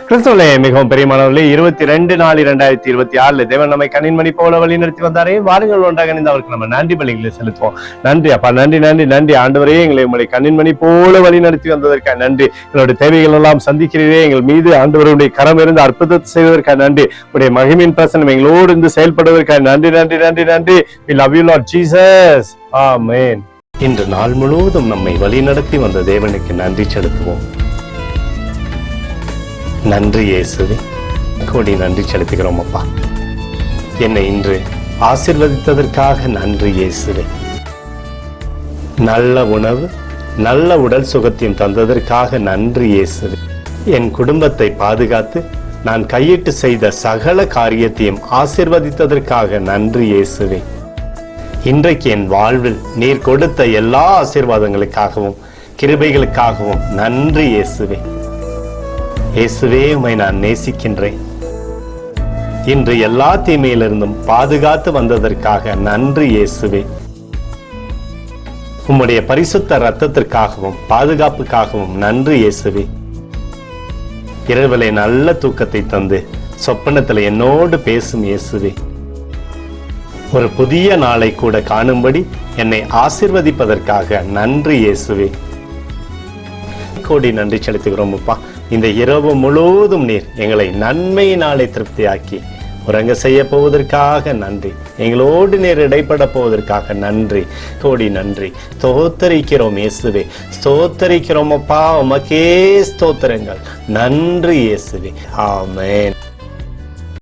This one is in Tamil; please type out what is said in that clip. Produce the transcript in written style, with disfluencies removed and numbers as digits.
கிறிஸ்துவிலே மிகவும் பெரியமானவர்களே, 22/4/2026 தேவன் நம்மை கண்ணின்மணி போல வழி நடத்தி வந்தாரே. வாருங்கள் ஒன்றாக இணைந்து அவருக்கு நம்ம நன்றி பலிகளை செலுத்துவோம். நன்றி அப்பா, நன்றி நன்றி நன்றி ஆண்டவரே, எங்களை உங்களை கண்ணின்மணி போல வழி நடத்தி வந்ததற்காக நன்றி. எங்களுடைய தேவைகள் எல்லாம் சந்திக்கிறீரே, எங்கள் மீது ஆண்டவருடைய கரம் இருந்து அற்புதத்தை செய்வதற்காக நன்றி. உடைய மகிமையின் பிரசன்னம் எங்களோடு இருந்து செயல்படுவதற்காக நன்றி நன்றி நன்றி நன்றி. We love you Lord Jesus. Amen. இன்று நாள் முழுவதும் நம்மை வழி நடத்தி வந்த தேவனுக்கு நன்றி செலுத்துவோம். நன்றி இயேசுவே, கோடி நன்றி செலுத்துகிறோம் அப்பா. என்னை இன்று ஆசீர்வதித்ததற்காக நன்றி இயேசுவே. நல்ல உணவு, நல்ல உடல் சுகத்தையும் தந்ததற்காக நன்றி இயேசுவே. என் குடும்பத்தை பாதுகாத்து நான் கையிட்டு செய்த சகல காரியத்தையும் ஆசீர்வதித்ததற்காக நன்றி இயேசுவே. இன்றைக்கு என் வாழ்வில் நீர் கொடுத்த எல்லா ஆசீர்வாதங்களுக்காகவும் கிருபைகளுக்காகவும் நன்றி இயேசுவே. இயேசுவே, உம்மை நான் நேசிக்கின்றேன். இன்று எல்லா தீமையிலிருந்தும் பாதுகாத்து வந்ததற்காக நன்றி இயேசுவே. உம்முடைய பரிசுத்த இரத்தத்திற்காகவும் பாதுகாப்புக்காகவும் நன்றி இயேசுவே. இரவிலே நல்ல தூக்கத்தை தந்து சொப்பனத்தில் என்னோடு பேசும் இயேசுவே. ஒரு புதிய நாளை கூட காணும்படி என்னை ஆசீர்வதிப்பதற்காக நன்றி இயேசுவே. கோடி நன்றி செலுத்துகிறோம் அப்பா. இந்த இரவு முழுவதும் நீர் எங்களை நன்மையினாலே திருப்தியாக்கி உறங்க செய்ய போவதற்காக நன்றி. எங்களோடு நீர் இடைப்பட போவதற்காக நன்றி, கோடி நன்றி. ஸ்தோத்தரிக்கிறோம் இயேசுவே, ஸ்தோத்தரிக்கிறோம் அப்பா. உமக்கே ஸ்தோத்திரங்கள். நன்றி இயேசுவே. ஆமென்.